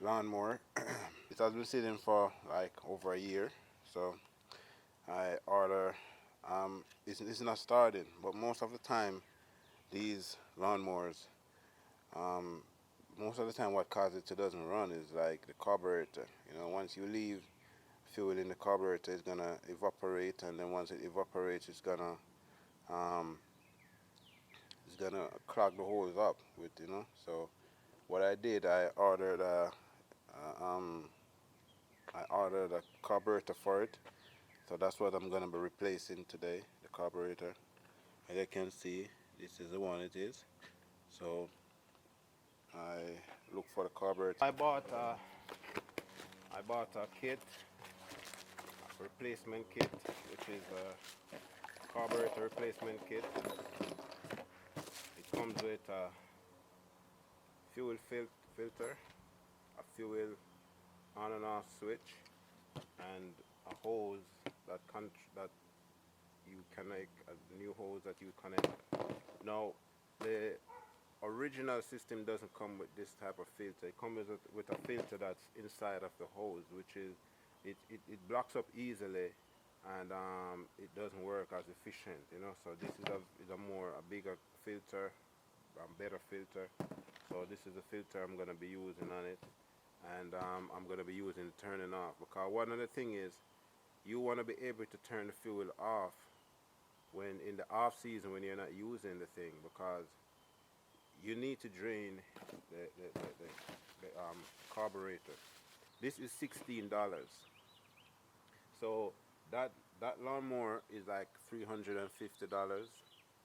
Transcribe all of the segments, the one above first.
lawnmower. It has been sitting for like over a year, so I order. It's not starting, but most of the time these lawnmowers, um, most of the time what causes it to doesn't run is like the carburetor. Once you leave fuel in the carburetor, it's gonna evaporate, and then once it evaporates, um, it's gonna clog the holes up with. So what I did, I ordered a carburetor for it. So that's what I'm gonna be replacing today, the carburetor. As you can see, this is the one it is. So I look for the carburetor. I bought a kit, a replacement kit, which is a carburetor replacement kit. It comes with a fuel filter, a fuel on and off switch, and a hose that you connect, a new hose that you connect. Now, the original system doesn't come with this type of filter. It comes with a filter that's inside of the hose, which is it blocks up easily, and it doesn't work as efficient. So this is a bigger filter, a better filter. So this is the filter I'm gonna be using on it, and I'm gonna be using it turning off, because one of the thing is you want to be able to turn the fuel off when in the off season, when you're not using the thing, because you need to drain the carburetor. This is $16. So that lawnmower is like $350,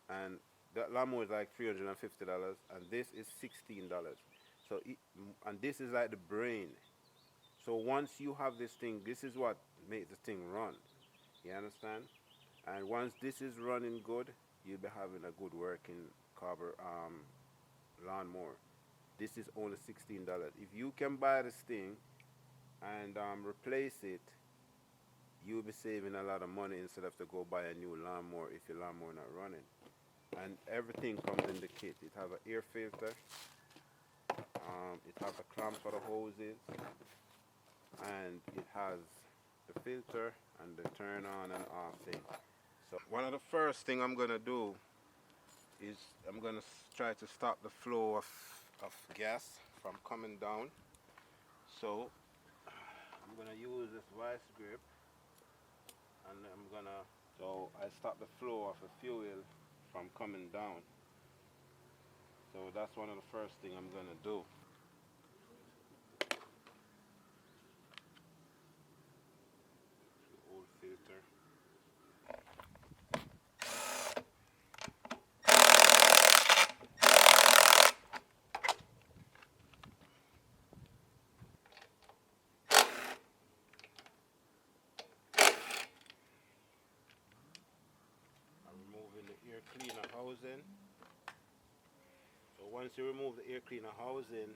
and that lawnmower is like $350, and this is $16. So and this is like the brain. So once you have this thing, this is what makes the thing run. You understand? And once this is running good, you'll be having a good working lawnmower. This is only $16. If you can buy this thing and replace it, you'll be saving a lot of money instead of to go buy a new lawnmower if your lawnmower not running. And everything comes in the kit. It has an air filter. It has a clamp for the hoses, and it has the filter and the turn on and off thing. So one of the first thing I'm gonna do is I'm gonna try to stop the flow of gas from coming down. So I'm gonna use this vice grip, and so I stop the flow of the fuel from coming down. So that's one of the first thing I'm gonna do. The old filter. I'm removing the air cleaner housing. So once you remove the air cleaner housing,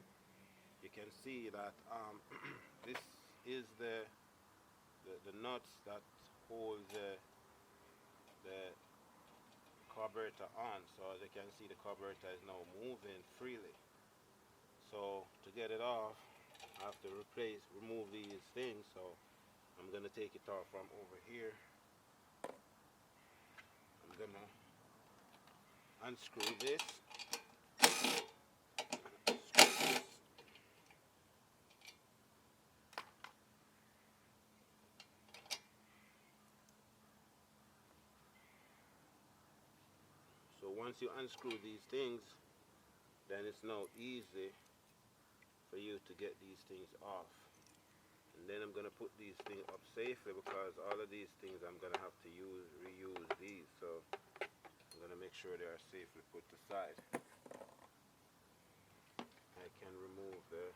you can see that this is the nuts that hold the carburetor on. So as you can see, the carburetor is now moving freely. So to get it off, I have to remove these things. So I'm gonna take it off from over here. I'm gonna unscrew this. So once you unscrew these things, then it's now easy for you to get these things off. And then I'm gonna put these things up safely, because all of these things I'm gonna have to reuse these. So I'm gonna make sure they are safely put aside. I can remove the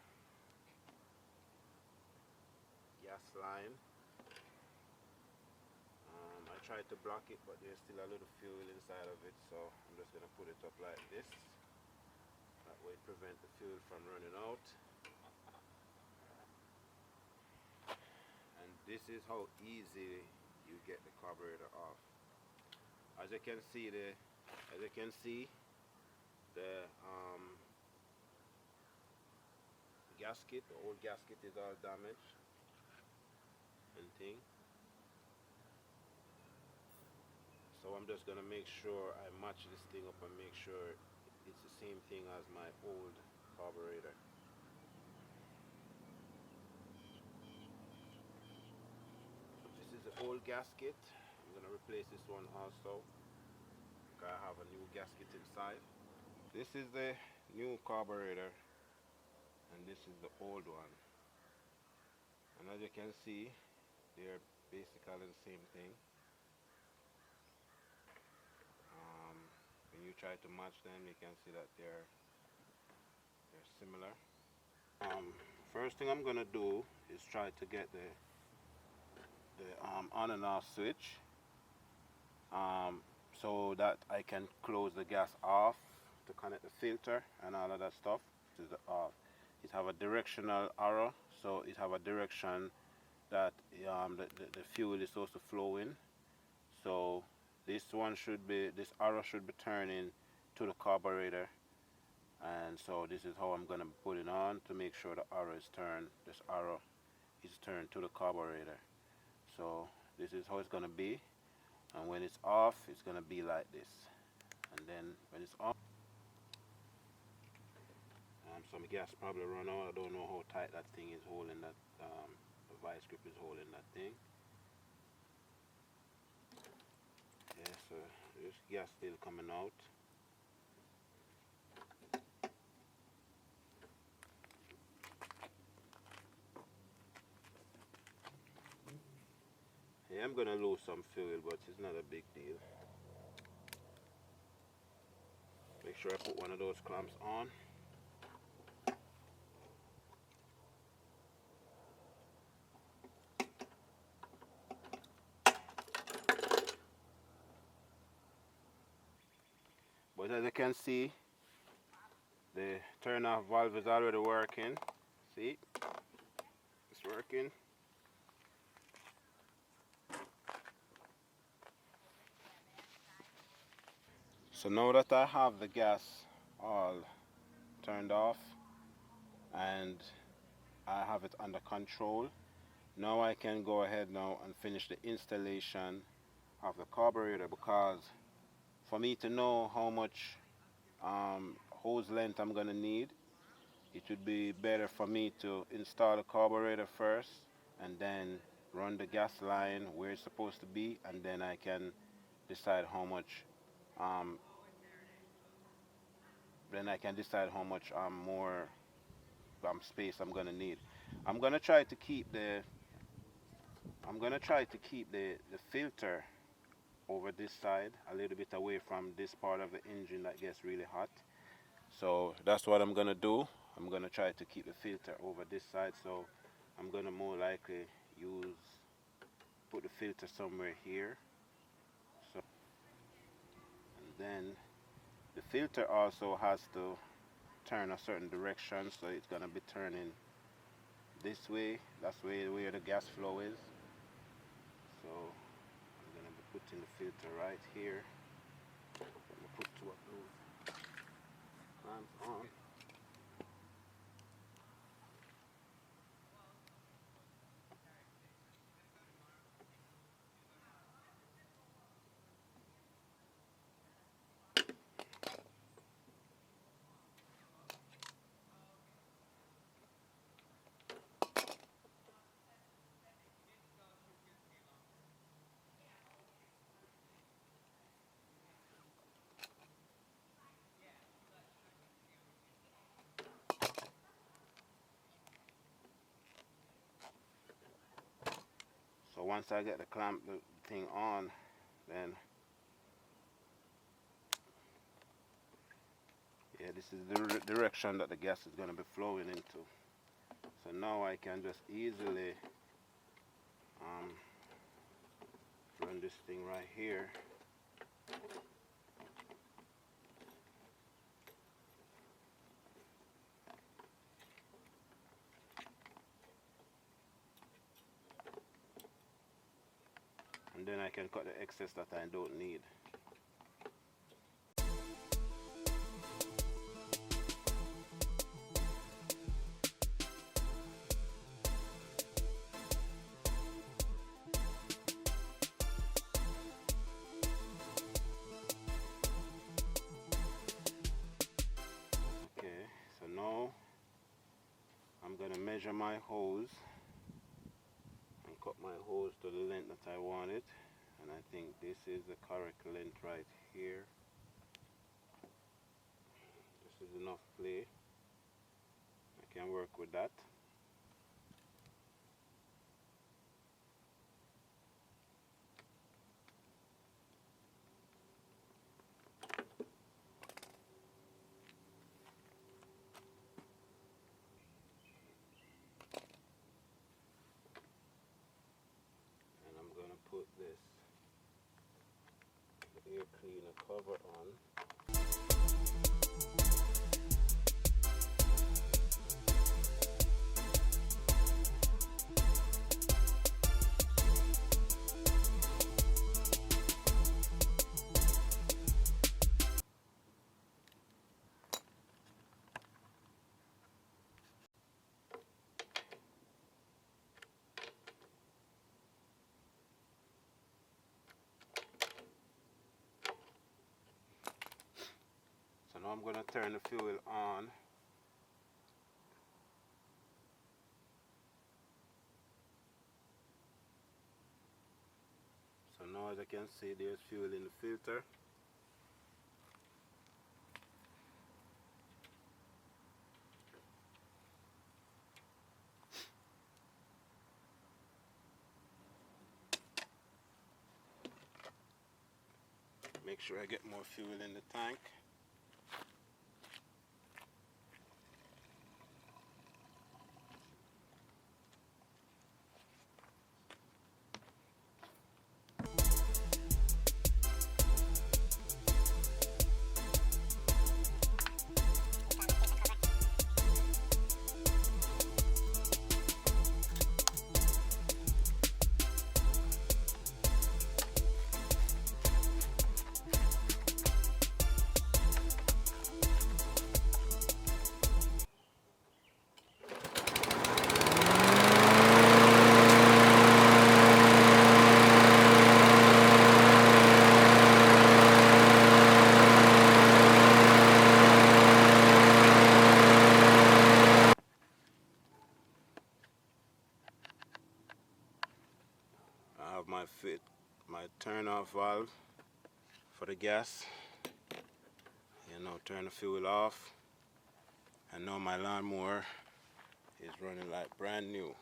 gas line. I tried to block it, but there's still a little fuel inside of it, so I'm just gonna put it up like this. That way prevent the fuel from running out. And this is how easy you get the carburetor off. As you can see, the gasket. The old gasket is all damaged and thing. So I'm just gonna make sure I match this thing up and make sure it's the same thing as my old carburetor. This is the old gasket. I'm gonna replace this one also. I have a new gasket inside. This is the new carburetor and this is the old one. And as you can see, they're basically the same thing. When you try to match them, you can see that they're similar. First thing I'm gonna do is try to get the on and off switch, so that I can close the gas off to connect the filter and all of that stuff. This is the off. It have a directional arrow, so it have a direction that the fuel is supposed to flow in. So this arrow should be turning to the carburetor, and so this is how I'm gonna put it on to make sure the arrow is turned. This arrow is turned to the carburetor. So this is how it's gonna be, and when it's off, it's gonna be like this. And then when it's on, some gas probably run out. I don't know how tight that thing is holding that. The vice grip is holding that thing. Yeah, so this gas still coming out. Yeah, I'm gonna lose some fuel, but it's not a big deal. Make sure I put one of those clamps on. But as you can see, the turn off valve is already working. See? It's working. So now that I have the gas all turned off and I have it under control, now I can go ahead now and finish the installation of the carburetor, because for me to know how much hose length I'm gonna need, it would be better for me to install the carburetor first and then run the gas line where it's supposed to be, and then I can decide how much more space I'm gonna need. I'm gonna try to keep the filter over this side, a little bit away from this part of the engine that gets really hot. So that's what I'm gonna do. I'm gonna try to keep the filter over this side, so I'm gonna more likely put the filter somewhere here. So, and then the filter also has to turn a certain direction, so it's gonna be turning this way. That's where the gas flow is. So I'm gonna be putting the filter right here. Let me put two of those clamps on. So once I get the thing on, then yeah, this is the direction that the gas is going to be flowing into. So now I can just easily run this thing right here. And then I can cut the excess that I don't need. going to measure my hose and cut my hose to the length that I want it, and I think this is the correct length right here. This is enough play. I can work with that. And I'm going to put this air cleaner cover on. So now I'm going to turn the fuel on. So now, as I can see, there's fuel in the filter. Make sure I get more fuel in the tank. I have my turn off valve for the gas. You know, turn the fuel off, and now my lawnmower is running like brand new.